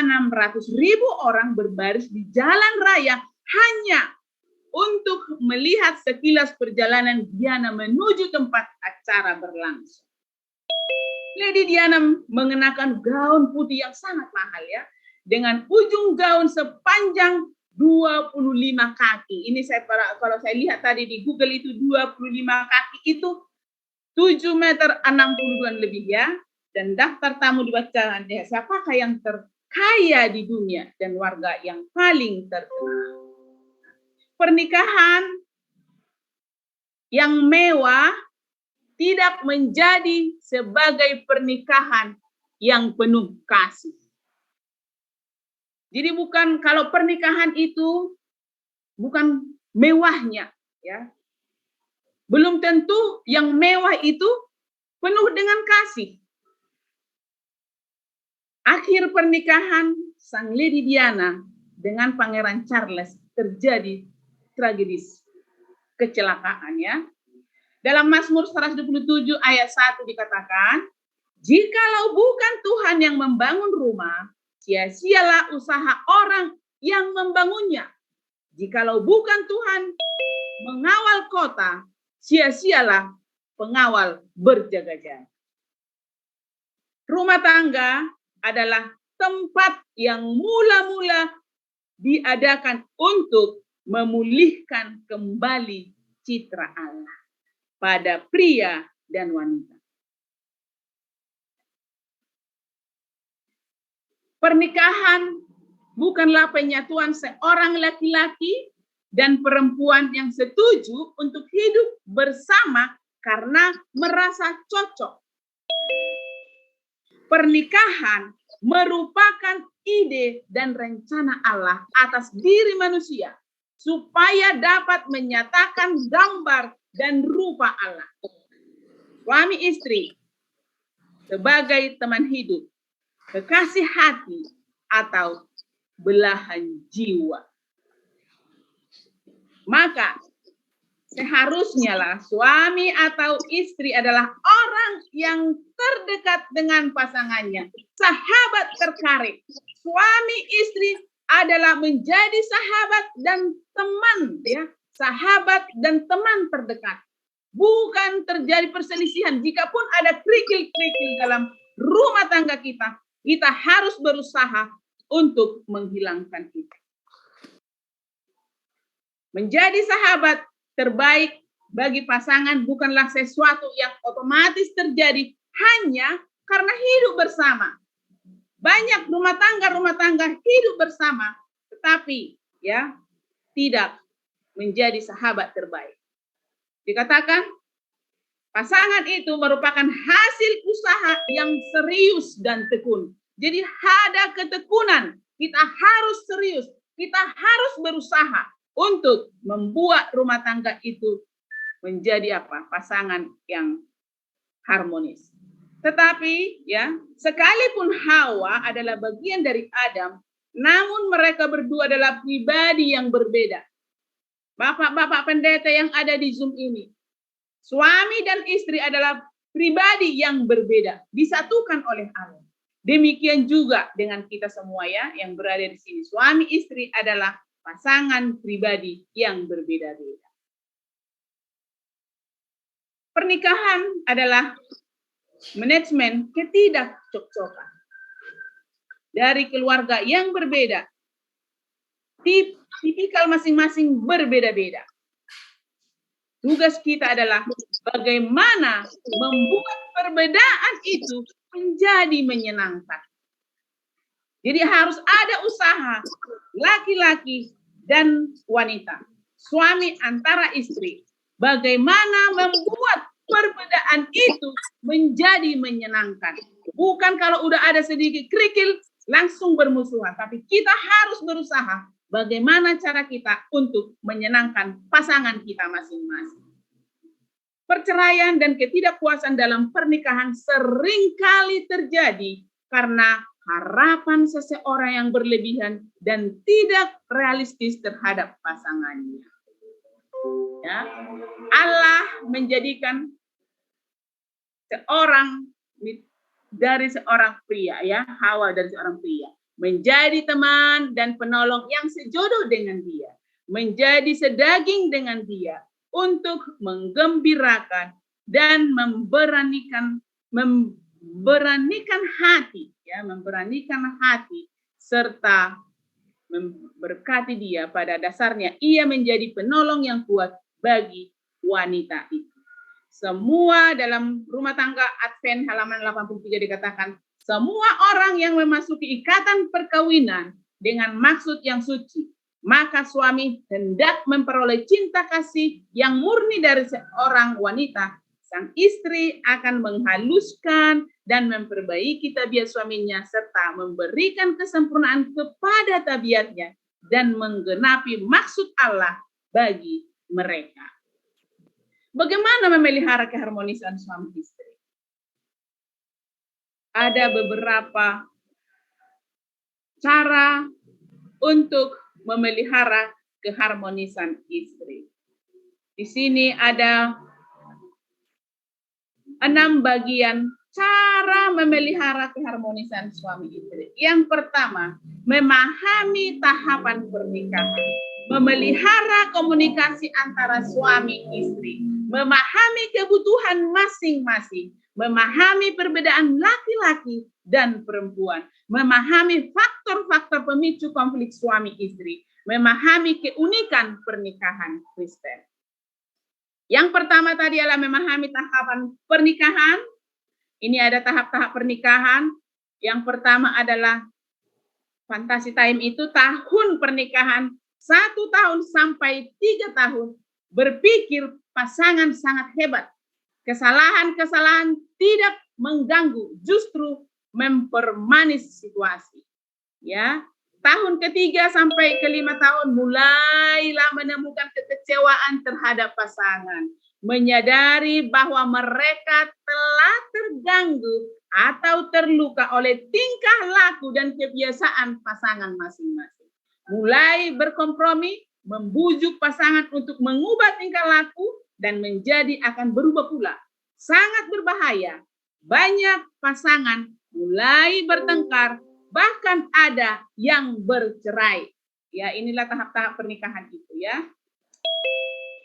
600.000 orang berbaris di jalan raya hanya untuk melihat sekilas perjalanan Diana menuju tempat acara berlangsung. Lady Diana mengenakan gaun putih yang sangat mahal ya, dengan ujung gaun sepanjang 25 kaki. Ini kalau saya lihat tadi di Google itu 25 kaki itu 7 meter 60-an lebih ya. Dan daftar tamu dibacakan, siapakah yang terkaya di dunia dan warga yang paling terkenal. Pernikahan yang mewah tidak menjadi sebagai pernikahan yang penuh kasih. Jadi bukan, kalau pernikahan itu bukan mewahnya, ya. Belum tentu yang mewah itu penuh dengan kasih. Akhir pernikahan Sang Lady Diana dengan Pangeran Charles terjadi tragedis, kecelakaan ya. Dalam Mazmur 127 ayat 1 dikatakan, jikalau bukan Tuhan yang membangun rumah, sia-sialah usaha orang yang membangunnya. Jikalau bukan Tuhan mengawal kota, sia-sialah pengawal berjaga-jaga. Rumah tangga adalah tempat yang mula-mula diadakan untuk memulihkan kembali citra Allah pada pria dan wanita. Pernikahan bukanlah penyatuan seorang laki-laki dan perempuan yang setuju untuk hidup bersama karena merasa cocok. Pernikahan merupakan ide dan rencana Allah atas diri manusia supaya dapat menyatakan gambar dan rupa Allah. Suami istri sebagai teman hidup, kekasih hati, atau belahan jiwa. Maka seharusnya lah suami atau istri adalah orang yang terdekat dengan pasangannya, sahabat terkarib. Suami istri adalah menjadi sahabat dan teman ya, sahabat dan teman terdekat. Bukan terjadi perselisihan. Jikapun ada kerikil-kerikil dalam rumah tangga kita, kita harus berusaha untuk menghilangkan itu. Menjadi sahabat terbaik bagi pasangan bukanlah sesuatu yang otomatis terjadi hanya karena hidup bersama. Banyak rumah tangga hidup bersama, tetapi ya tidak menjadi sahabat terbaik. Dikatakan pasangan itu merupakan hasil usaha yang serius dan tekun. Jadi ada ketekunan, kita harus serius, kita harus berusaha untuk membuat rumah tangga itu menjadi apa? Pasangan yang harmonis. Tetapi ya, sekalipun Hawa adalah bagian dari Adam, namun mereka berdua adalah pribadi yang berbeda. Bapak-bapak pendeta yang ada di Zoom ini, suami dan istri adalah pribadi yang berbeda, disatukan oleh Allah. Demikian juga dengan kita semua ya, yang berada di sini. Suami istri adalah pasangan pribadi yang berbeda-beda. Pernikahan adalah manajemen ketidakcocokan dari keluarga yang berbeda. Tipikal masing-masing berbeda-beda. Tugas kita adalah bagaimana membuat perbedaan itu menjadi menyenangkan. Jadi harus ada usaha laki-laki dan wanita, suami antara istri, bagaimana membuat perbedaan itu menjadi menyenangkan. Bukan kalau udah ada sedikit kerikil langsung bermusuhan, tapi kita harus berusaha bagaimana cara kita untuk menyenangkan pasangan kita masing-masing. Perceraian dan ketidakpuasan dalam pernikahan seringkali terjadi karena harapan seseorang yang berlebihan dan tidak realistis terhadap pasangannya. Ya. Allah menjadikan seorang dari seorang pria, ya, Hawa dari seorang pria. menjadi teman dan penolong yang sejodoh dengan dia, menjadi sedaging dengan dia, untuk menggembirakan dan memberanikan hati serta memberkati dia. Pada dasarnya ia menjadi penolong yang kuat bagi wanita itu. Semua dalam rumah tangga Advent halaman 83 dikatakan, semua orang yang memasuki ikatan perkawinan dengan maksud yang suci, maka suami hendak memperoleh cinta kasih yang murni dari seorang wanita. Sang istri akan menghaluskan dan memperbaiki tabiat suaminya serta memberikan kesempurnaan kepada tabiatnya dan menggenapi maksud Allah bagi mereka. Bagaimana memelihara keharmonisan suami istri? Ada beberapa cara untuk memelihara keharmonisan istri. Di sini ada 6 bagian cara memelihara keharmonisan suami istri. Yang pertama, memahami tahapan pernikahan, memelihara komunikasi antara suami istri, memahami kebutuhan masing-masing, memahami perbedaan laki-laki dan perempuan, memahami faktor-faktor pemicu konflik suami istri, memahami keunikan pernikahan Kristen. Yang pertama tadi adalah memahami tahapan pernikahan. Ini ada tahap-tahap pernikahan. Yang pertama adalah fantasi time itu tahun pernikahan 1 tahun sampai 3 tahun. Berpikir pasangan sangat hebat. Kesalahan-kesalahan tidak mengganggu, justru mempermanis situasi. Ya, tahun ketiga sampai ke-5 tahun mulailah menemukan kekecewaan terhadap pasangan, menyadari bahwa mereka telah terganggu atau terluka oleh tingkah laku dan kebiasaan pasangan masing-masing. Mulai berkompromi, membujuk pasangan untuk mengubah tingkah laku dan menjadi akan berubah pula. Sangat berbahaya. Banyak pasangan mulai bertengkar, bahkan ada yang bercerai. Ya, inilah tahap-tahap pernikahan itu ya.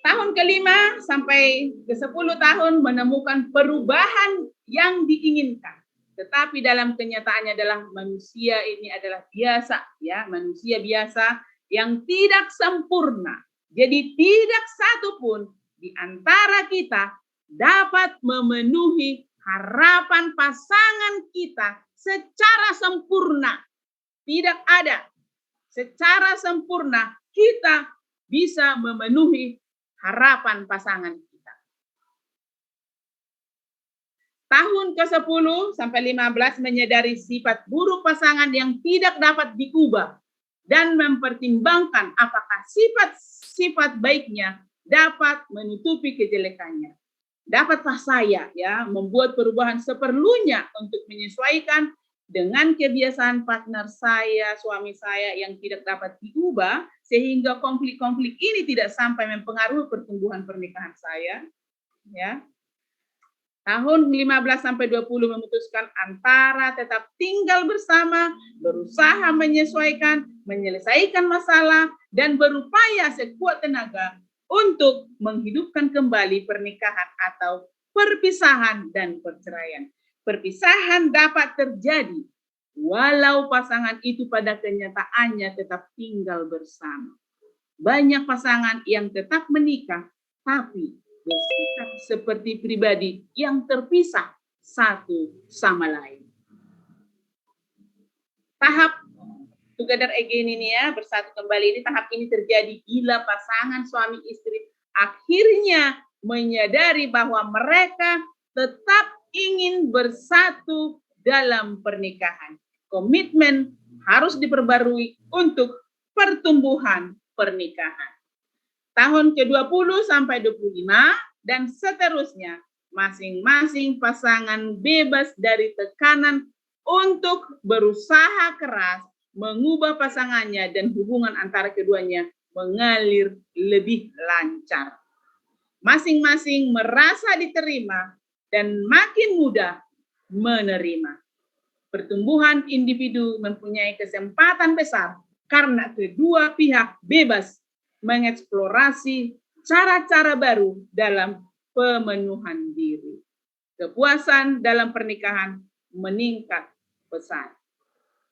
Tahun ke-5 sampai ke-10 tahun menemukan perubahan yang diinginkan. Tetapi dalam kenyataannya adalah manusia ini adalah biasa ya, manusia biasa yang tidak sempurna. Jadi tidak satu pun di antara kita dapat memenuhi harapan pasangan kita secara sempurna. Tidak ada. Secara sempurna kita bisa memenuhi harapan pasangan kita. Tahun ke-10 sampai 15 menyadari sifat buruk pasangan yang tidak dapat diubah dan mempertimbangkan apakah sifat-sifat baiknya dapat menutupi kejelekannya. Dapatkah saya ya membuat perubahan seperlunya untuk menyesuaikan dengan kebiasaan partner saya, suami saya yang tidak dapat diubah sehingga konflik-konflik ini tidak sampai mempengaruhi pertumbuhan pernikahan saya? Ya. Tahun 15 sampai 20 memutuskan antara tetap tinggal bersama, berusaha menyesuaikan, menyelesaikan masalah, dan berupaya sekuat tenaga untuk menghidupkan kembali pernikahan atau perpisahan dan perceraian. Perpisahan dapat terjadi walau pasangan itu pada kenyataannya tetap tinggal bersama. Banyak pasangan yang tetap menikah, tapi bersikap seperti pribadi yang terpisah satu sama lain. Tahap together again ini ya, bersatu kembali ini, tahap ini terjadi bila pasangan suami istri akhirnya menyadari bahwa mereka tetap ingin bersatu dalam pernikahan. Komitmen harus diperbarui untuk pertumbuhan pernikahan. Tahun ke-20 sampai 25 dan seterusnya, masing-masing pasangan bebas dari tekanan untuk berusaha keras mengubah pasangannya dan hubungan antara keduanya mengalir lebih lancar. Masing-masing merasa diterima dan makin mudah menerima. Pertumbuhan individu mempunyai kesempatan besar karena kedua pihak bebas mengeksplorasi cara-cara baru dalam pemenuhan diri. Kepuasan dalam pernikahan meningkat pesat.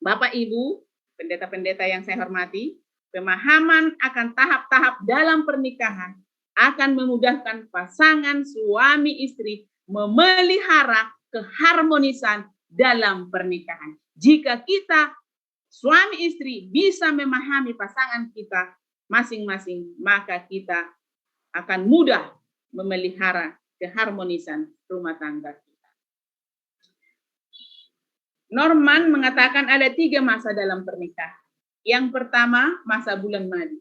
Bapak Ibu, pendeta-pendeta yang saya hormati, pemahaman akan tahap-tahap dalam pernikahan akan memudahkan pasangan suami istri memelihara keharmonisan dalam pernikahan. Jika kita suami istri bisa memahami pasangan kita masing-masing, maka kita akan mudah memelihara keharmonisan rumah tangga kita. Norman mengatakan ada 3 masa dalam pernikahan. Yang pertama, masa bulan madu.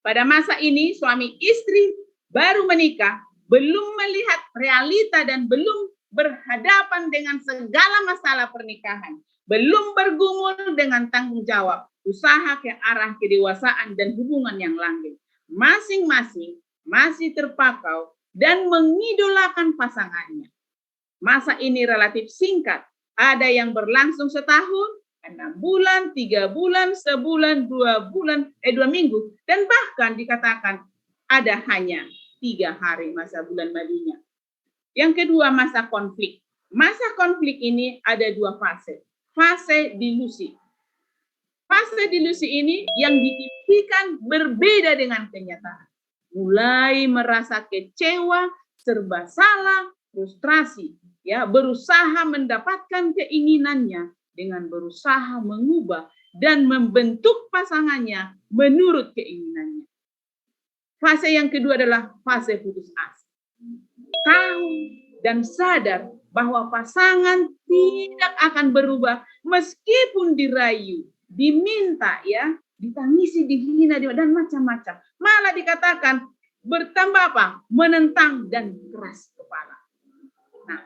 Pada masa ini, suami istri baru menikah, belum melihat realita dan belum berhadapan dengan segala masalah pernikahan, belum bergumul dengan tanggung jawab, usaha ke arah kedewasaan dan hubungan yang langgeng. Masing-masing masih terpakau dan mengidolakan pasangannya. Masa ini relatif singkat, ada yang berlangsung setahun, 6 bulan, 3 bulan, sebulan, 2 bulan, 2 minggu, dan bahkan dikatakan ada hanya 3 hari masa bulan madunya. Yang kedua, masa konflik. Masa konflik ini ada 2 fase. Fase dilusi. Fase dilusi ini yang diimpikan berbeda dengan kenyataan. Mulai merasa kecewa, serba salah, frustrasi, ya, berusaha mendapatkan keinginannya dengan berusaha mengubah dan membentuk pasangannya menurut keinginannya. Fase yang kedua adalah fase putus asa. Tahu dan sadar bahwa pasangan tidak akan berubah meskipun dirayu, diminta, ya, ditangisi, dihina, dan macam-macam. Malah dikatakan bertambah apa? Menentang dan keras kepala. Nah,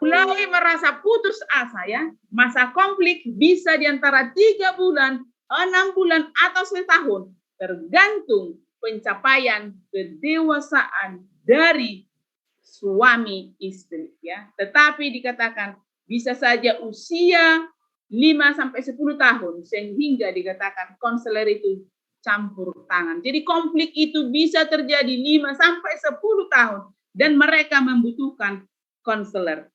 mulai merasa putus asa, ya, masa konflik bisa di antara 3 bulan, 6 bulan, atau setahun, tergantung pencapaian kedewasaan dari suami istri, ya. Tetapi dikatakan bisa saja usia 5-10 tahun sehingga dikatakan konselor itu campur tangan. Jadi konflik itu bisa terjadi 5-10 tahun dan mereka membutuhkan konselor.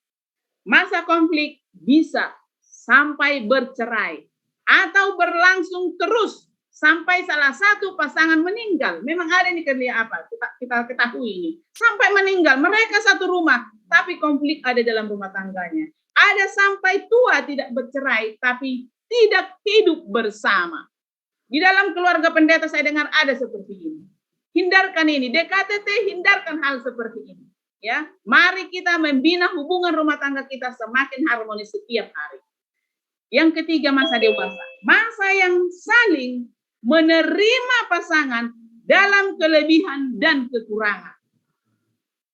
Masa konflik bisa sampai bercerai atau berlangsung terus sampai salah satu pasangan meninggal. Memang ada nih apa? Kita ketahui ini. Sampai meninggal, mereka satu rumah, tapi konflik ada dalam rumah tangganya. Ada sampai tua tidak bercerai, tapi tidak hidup bersama. Di dalam keluarga pendeta saya dengar ada seperti ini. Hindarkan ini, DKTT hindarkan hal seperti ini. Ya, mari kita membina hubungan rumah tangga kita semakin harmonis setiap hari. Yang ketiga, masa dewasa. Masa yang saling menerima pasangan dalam kelebihan dan kekurangan.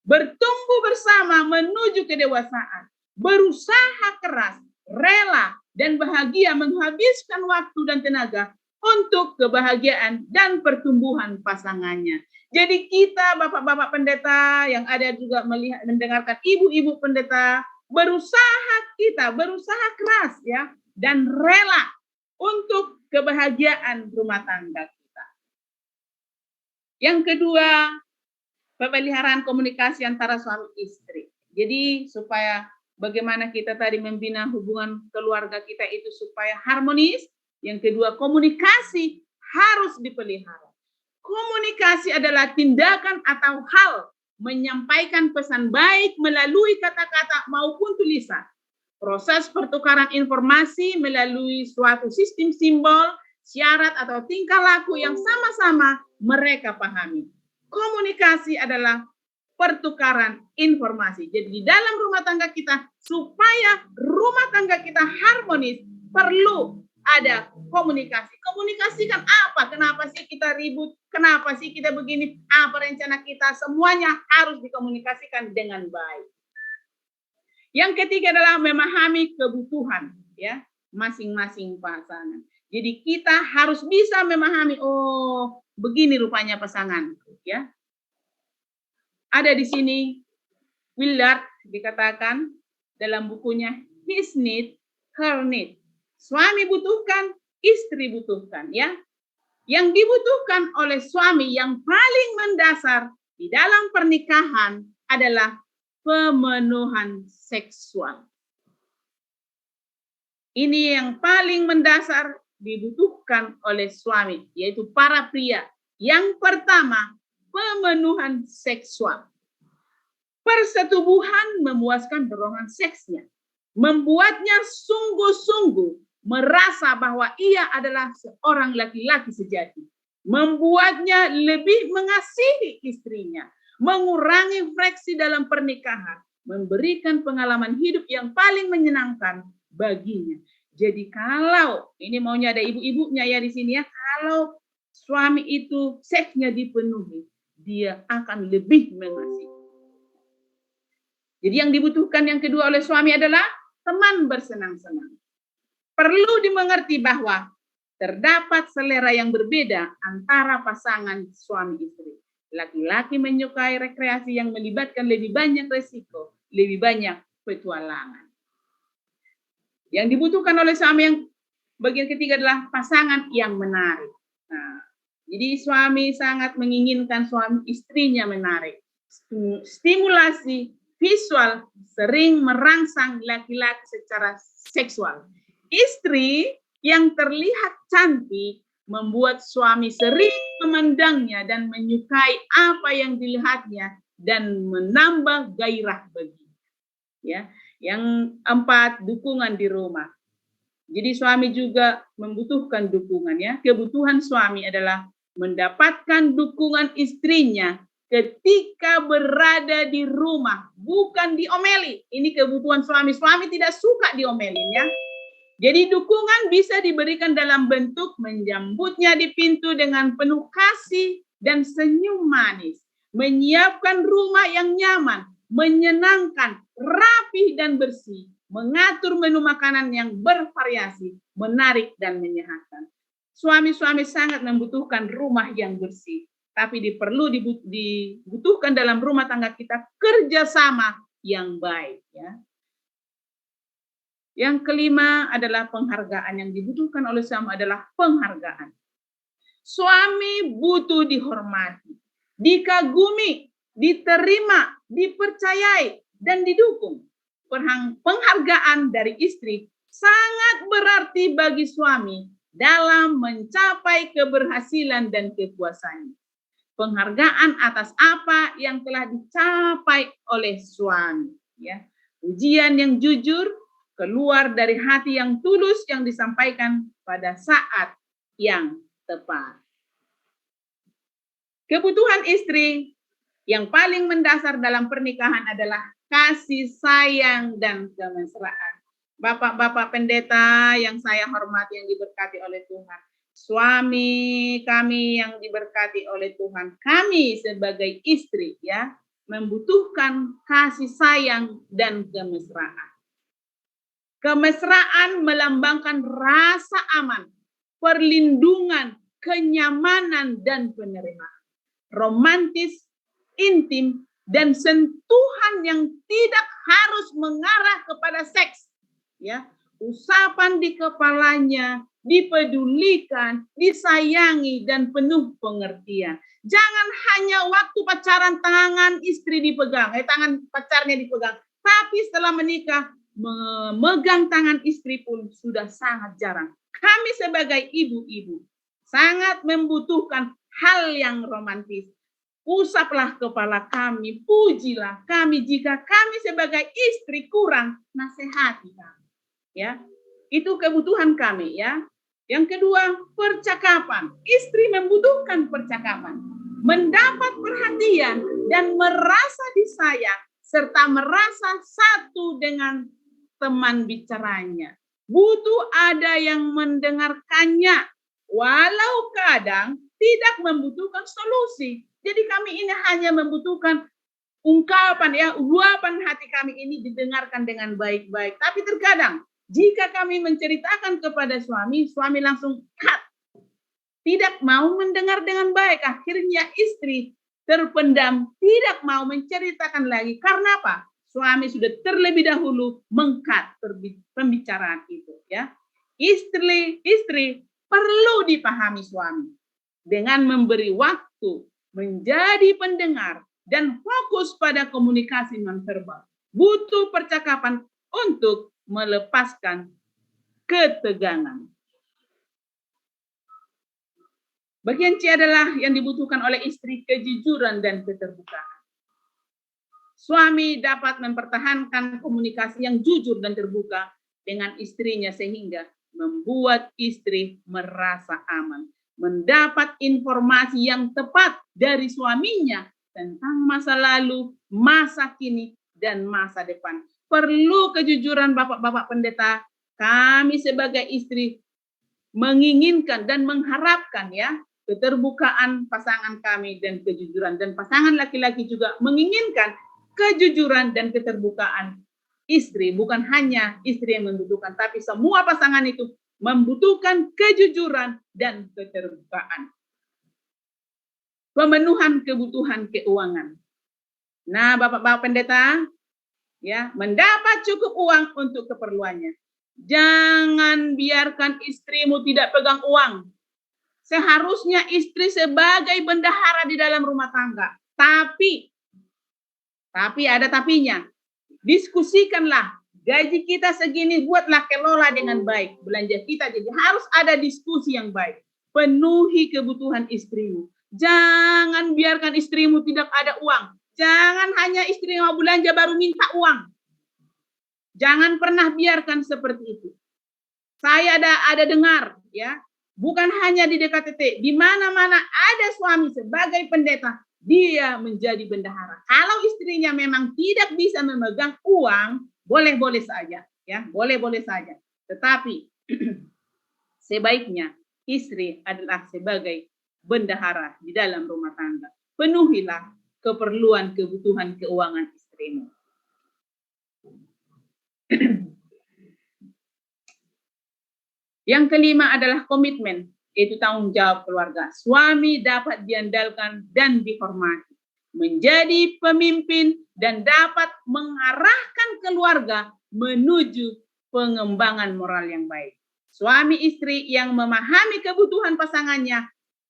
Bertumbuh bersama menuju kedewasaan. Berusaha keras, rela, dan bahagia menghabiskan waktu dan tenaga untuk kebahagiaan dan pertumbuhan pasangannya. Jadi kita bapak-bapak pendeta yang ada juga mendengarkan ibu-ibu pendeta, berusaha keras, ya, dan rela untuk kebahagiaan rumah tangga kita. Yang kedua, pemeliharaan komunikasi antara suami istri. Jadi supaya bagaimana kita tadi membina hubungan keluarga kita itu supaya harmonis. Yang kedua, komunikasi harus dipelihara. Komunikasi adalah tindakan atau hal menyampaikan pesan baik melalui kata-kata maupun tulisan. Proses pertukaran informasi melalui suatu sistem simbol, syarat atau tingkah laku yang sama-sama mereka pahami. Komunikasi adalah pertukaran informasi. Jadi di dalam rumah tangga kita, supaya rumah tangga kita harmonis, perlu ada komunikasi. Komunikasikan apa? Kenapa sih kita ribut? Kenapa sih kita begini? Apa rencana kita? Semuanya harus dikomunikasikan dengan baik. Yang ketiga adalah memahami kebutuhan, ya, masing-masing pasangan. Jadi kita harus bisa memahami, oh, begini rupanya pasangan, ya. Ada di sini Willard dikatakan dalam bukunya his need, her need. Suami butuhkan, istri butuhkan, ya. Yang dibutuhkan oleh suami yang paling mendasar di dalam pernikahan adalah pemenuhan seksual. Ini yang paling mendasar dibutuhkan oleh suami, yaitu para pria. Yang pertama, pemenuhan seksual. Persetubuhan memuaskan dorongan seksnya, membuatnya sungguh-sungguh merasa bahwa ia adalah seorang laki-laki sejati, membuatnya lebih mengasihi istrinya, mengurangi friksi dalam pernikahan, memberikan pengalaman hidup yang paling menyenangkan baginya. Jadi kalau ini maunya ada ibu-ibunya ya di sini ya, kalau suami itu seksnya dipenuhi, dia akan lebih mengasihi. Jadi yang dibutuhkan yang kedua oleh suami adalah teman bersenang-senang. Perlu dimengerti bahwa terdapat selera yang berbeda antara pasangan suami istri. Laki-laki menyukai rekreasi yang melibatkan lebih banyak resiko, lebih banyak petualangan. Yang dibutuhkan oleh suami yang bagian ketiga adalah pasangan yang menarik. Nah, jadi suami sangat menginginkan suami istrinya menarik. Stimulasi visual sering merangsang laki-laki secara seksual. Istri yang terlihat cantik membuat suami sering memandangnya dan menyukai apa yang dilihatnya dan menambah gairah baginya. Ya, yang empat, dukungan di rumah. Jadi suami juga membutuhkan dukungan ya. Kebutuhan suami adalah mendapatkan dukungan istrinya ketika berada di rumah, bukan diomeli. Ini kebutuhan suami. Suami tidak suka diomelin ya. Jadi dukungan bisa diberikan dalam bentuk menjambutnya di pintu dengan penuh kasih dan senyum manis, menyiapkan rumah yang nyaman, menyenangkan, rapi dan bersih, mengatur menu makanan yang bervariasi, menarik dan menyehatkan. Suami-suami sangat membutuhkan rumah yang bersih, tapi dibutuhkan dalam rumah tangga kita kerjasama yang baik ya. Yang kelima adalah penghargaan. Yang dibutuhkan oleh suami adalah penghargaan. Suami butuh dihormati, dikagumi, diterima, dipercayai, dan didukung. Penghargaan dari istri sangat berarti bagi suami dalam mencapai keberhasilan dan kepuasannya. Penghargaan atas apa yang telah dicapai oleh suami. Ya. Ujian yang jujur, keluar dari hati yang tulus yang disampaikan pada saat yang tepat. Kebutuhan istri yang paling mendasar dalam pernikahan adalah kasih sayang dan kemesraan. Bapak-bapak pendeta yang saya hormati, yang diberkati oleh Tuhan. Suami kami yang diberkati oleh Tuhan. Kami sebagai istri ya membutuhkan kasih sayang dan kemesraan. Kemesraan melambangkan rasa aman, perlindungan, kenyamanan, dan penerimaan. Romantis, intim, dan sentuhan yang tidak harus mengarah kepada seks. Ya, usapan di kepalanya, dipedulikan, disayangi, dan penuh pengertian. Jangan hanya waktu pacaran tangan istri dipegang, tangan pacarnya dipegang, tapi setelah menikah, memegang tangan istri pun sudah sangat jarang. Kami sebagai ibu-ibu sangat membutuhkan hal yang romantis. Usaplah kepala kami, pujilah kami jika kami sebagai istri kurang, nasihati kami. Ya, itu kebutuhan kami ya. Yang kedua, percakapan. Istri membutuhkan percakapan, mendapat perhatian dan merasa disayang serta merasa satu dengan teman bicaranya. Butuh ada yang mendengarkannya, walau kadang tidak membutuhkan solusi. Jadi kami ini hanya membutuhkan ungkapan ya, luapan hati kami ini didengarkan dengan baik-baik. Tapi terkadang jika kami menceritakan kepada suami, suami langsung cut. Tidak mau mendengar dengan baik. Akhirnya istri terpendam, tidak mau menceritakan lagi. Karena apa? suami sudah terlebih dahulu mengkat pembicaraan itu, ya. Istri perlu dipahami suami dengan memberi waktu, menjadi pendengar, dan fokus pada komunikasi nonverbal. Butuh percakapan untuk melepaskan ketegangan. Bagian C adalah yang dibutuhkan oleh istri, kejujuran dan keterbukaan. Suami dapat mempertahankan komunikasi yang jujur dan terbuka dengan istrinya sehingga membuat istri merasa aman, mendapat informasi yang tepat dari suaminya tentang masa lalu, masa kini, dan masa depan. Perlu kejujuran Bapak-Bapak pendeta. Kami sebagai istri menginginkan dan mengharapkan, ya, keterbukaan pasangan kami dan kejujuran, dan pasangan laki-laki juga menginginkan kejujuran dan keterbukaan istri. Bukan hanya istri yang membutuhkan, tapi semua pasangan itu membutuhkan kejujuran dan keterbukaan. Pemenuhan kebutuhan keuangan. Nah, Bapak-Bapak pendeta, ya, mendapat cukup uang untuk keperluannya. Jangan biarkan istrimu tidak pegang uang. Seharusnya istri sebagai bendahara di dalam rumah tangga. Tapi ada tapinya. Diskusikanlah, gaji kita segini, buatlah kelola dengan baik belanja kita. Jadi harus ada diskusi yang baik. Penuhi kebutuhan istrimu. Jangan biarkan istrimu tidak ada uang. Jangan hanya istri mau belanja baru minta uang. Jangan pernah biarkan seperti itu. Saya ada dengar, ya, bukan hanya di DKTT, di mana-mana ada suami sebagai pendeta, dia menjadi bendahara. Kalau istrinya memang tidak bisa memegang uang, boleh-boleh saja, ya, boleh-boleh saja. Tetapi sebaiknya istri adalah sebagai bendahara di dalam rumah tangga. Penuhilah keperluan kebutuhan keuangan istrimu. Yang kelima adalah komitmen, yaitu tanggung jawab keluarga. Suami dapat diandalkan dan dihormati, menjadi pemimpin dan dapat mengarahkan keluarga menuju pengembangan moral yang baik. Suami istri yang memahami kebutuhan pasangannya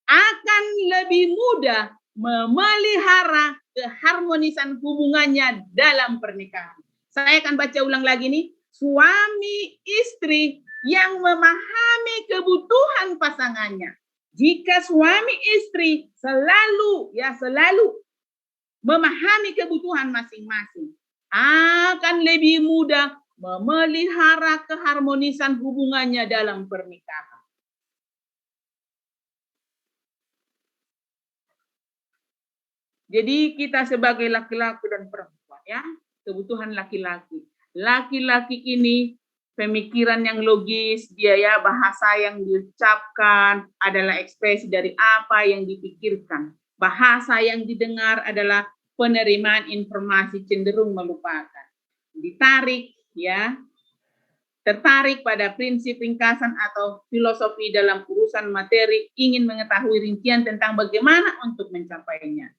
akan lebih mudah memelihara keharmonisan hubungannya dalam pernikahan. Saya akan baca ulang lagi nih. Suami istri yang memahami kebutuhan pasangannya. Jika suami istri selalu memahami kebutuhan masing-masing, akan lebih mudah memelihara keharmonisan hubungannya dalam pernikahan. Jadi kita sebagai laki-laki dan perempuan, ya, kebutuhan laki-laki. Laki-laki ini pemikiran yang logis, dia, ya, bahasa yang diucapkan adalah ekspresi dari apa yang dipikirkan. Bahasa yang didengar adalah penerimaan informasi, cenderung melupakan. Ditarik, ya, tertarik pada prinsip ringkasan atau filosofi dalam urusan materi, ingin mengetahui rincian tentang bagaimana untuk mencapainya.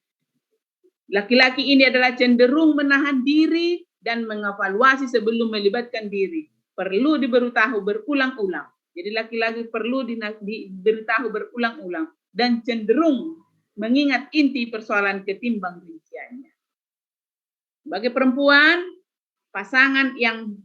Laki-laki ini adalah cenderung menahan diri dan mengevaluasi sebelum melibatkan diri. Perlu diberitahu berulang-ulang. Jadi laki-laki perlu diberitahu berulang-ulang dan cenderung mengingat inti persoalan ketimbang rinciannya. Bagi perempuan, pasangan yang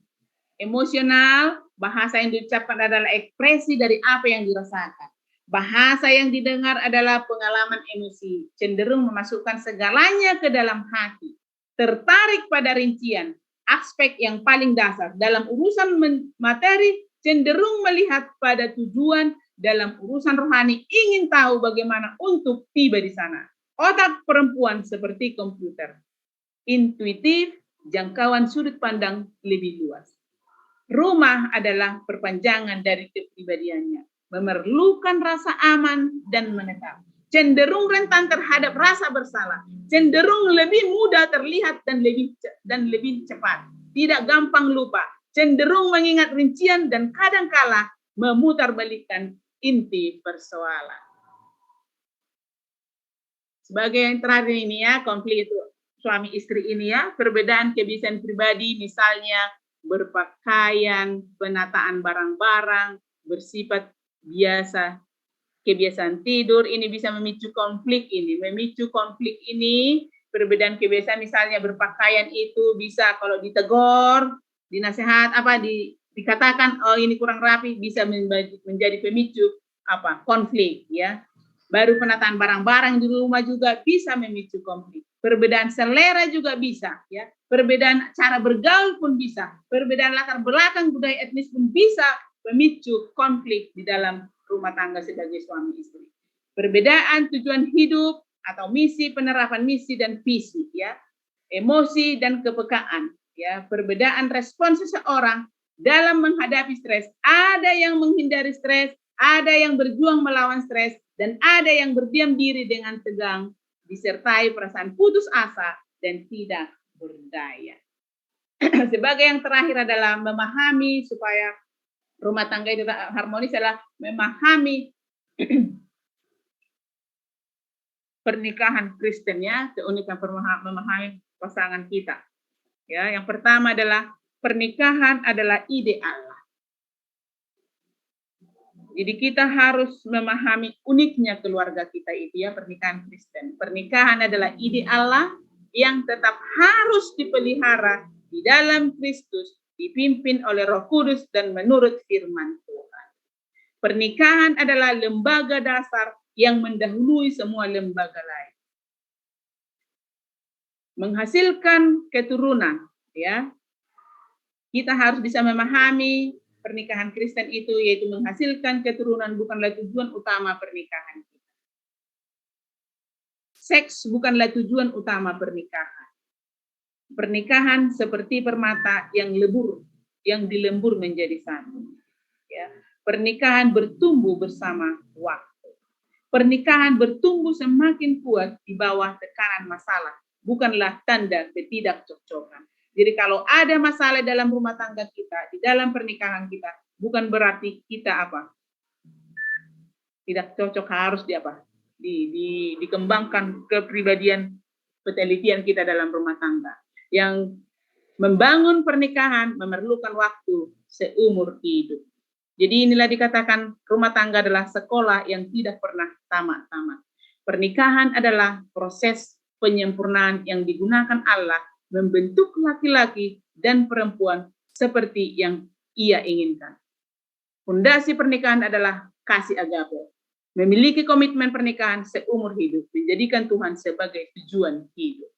emosional, bahasa yang diucapkan adalah ekspresi dari apa yang dirasakan. Bahasa yang didengar adalah pengalaman emosi, cenderung memasukkan segalanya ke dalam hati, tertarik pada rincian, aspek yang paling dasar. Dalam urusan materi, cenderung melihat pada tujuan. Dalam urusan rohani, ingin tahu bagaimana untuk tiba di sana. Otak perempuan seperti komputer, intuitif, jangkauan sudut pandang lebih luas. Rumah adalah perpanjangan dari kepribadiannya, memerlukan rasa aman dan menetap, cenderung rentan terhadap rasa bersalah, cenderung lebih mudah terlihat dan lebih cepat, tidak gampang lupa, cenderung mengingat rincian dan kadangkala memutarbalikkan inti persoalan. Sebagai yang terakhir ini, ya, konflik itu suami istri ini ya, perbedaan kebiasaan pribadi, misalnya berpakaian, penataan barang-barang, bersifat biasa, kebiasaan tidur, ini bisa memicu konflik ini, perbedaan kebiasaan misalnya berpakaian itu bisa kalau ditegur, dinasihat, dikatakan oh ini kurang rapi, bisa menjadi pemicu konflik ya. Baru penataan barang-barang di rumah juga bisa memicu konflik. Perbedaan selera juga bisa ya. Perbedaan cara bergaul pun bisa. Perbedaan latar belakang budaya etnis pun bisa memicu konflik di dalam rumah tangga sebagai suami istri. Perbedaan tujuan hidup atau misi, penerapan misi dan visi ya. Emosi dan kepekaan ya. Perbedaan respon seseorang dalam menghadapi stres. Ada yang menghindari stres, ada yang berjuang melawan stres, dan ada yang berdiam diri dengan tegang, disertai perasaan putus asa dan tidak berdaya. Sebagai yang terakhir adalah memahami supaya rumah tangga itu harmonis adalah memahami pernikahan Kristen ya, keunikan memahami pasangan kita. Ya, yang pertama adalah pernikahan adalah ide Allah. Jadi kita harus memahami uniknya keluarga kita itu ya, pernikahan Kristen. Pernikahan adalah ide Allah yang tetap harus dipelihara di dalam Kristus, dipimpin oleh Roh Kudus dan menurut firman Tuhan. Pernikahan adalah lembaga dasar yang mendahului semua lembaga lain. Menghasilkan keturunan ya. Kita harus bisa memahami pernikahan Kristen itu, yaitu menghasilkan keturunan bukanlah tujuan utama pernikahan kita. Seks bukanlah tujuan utama pernikahan. Pernikahan seperti permata yang dilembur menjadi satu. Ya. Pernikahan bertumbuh bersama waktu. Pernikahan bertumbuh semakin kuat di bawah tekanan masalah, bukanlah tanda ketidakcocokan. Jadi kalau ada masalah dalam rumah tangga kita, di dalam pernikahan kita, bukan berarti kita tidak cocok, harus dikembangkan kepribadian ketelitian kita dalam rumah tangga. Yang membangun pernikahan memerlukan waktu seumur hidup. Jadi inilah dikatakan rumah tangga adalah sekolah yang tidak pernah tamat-tamat. Pernikahan adalah proses penyempurnaan yang digunakan Allah membentuk laki-laki dan perempuan seperti yang Ia inginkan. Fondasi pernikahan adalah kasih agape. Memiliki komitmen pernikahan seumur hidup, menjadikan Tuhan sebagai tujuan hidup.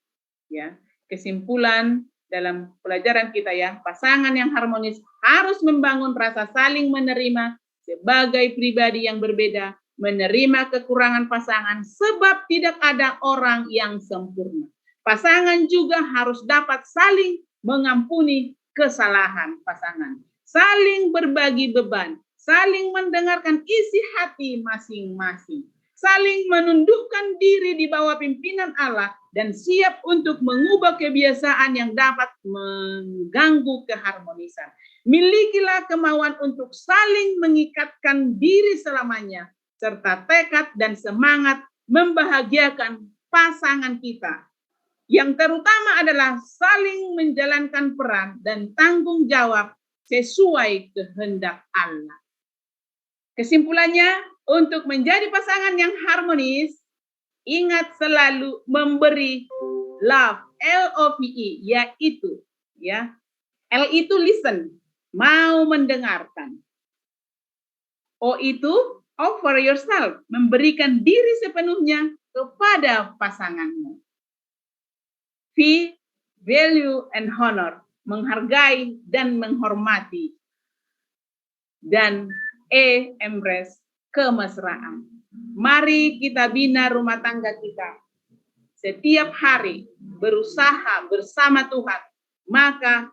Ya, kesimpulan dalam pelajaran kita ya, pasangan yang harmonis harus membangun rasa saling menerima sebagai pribadi yang berbeda, menerima kekurangan pasangan sebab tidak ada orang yang sempurna. Pasangan juga harus dapat saling mengampuni kesalahan pasangan, saling berbagi beban, saling mendengarkan isi hati masing-masing, saling menundukkan diri di bawah pimpinan Allah, dan siap untuk mengubah kebiasaan yang dapat mengganggu keharmonisan. Milikilah kemauan untuk saling mengikatkan diri selamanya, serta tekad dan semangat membahagiakan pasangan kita. Yang terutama adalah saling menjalankan peran dan tanggung jawab sesuai kehendak Allah. Kesimpulannya, untuk menjadi pasangan yang harmonis, ingat selalu memberi love, L-O-V-E, yaitu ya. L itu listen, mau mendengarkan. O itu offer yourself, memberikan diri sepenuhnya kepada pasanganmu. V, value and honor, menghargai dan menghormati. Dan E, embrace, kemesraan. Mari kita bina rumah tangga kita. Setiap hari berusaha bersama Tuhan, maka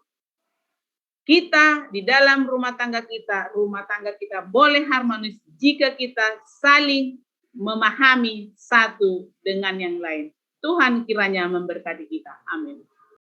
kita di dalam rumah tangga kita boleh harmonis jika kita saling memahami satu dengan yang lain. Tuhan kiranya memberkati kita. Amin.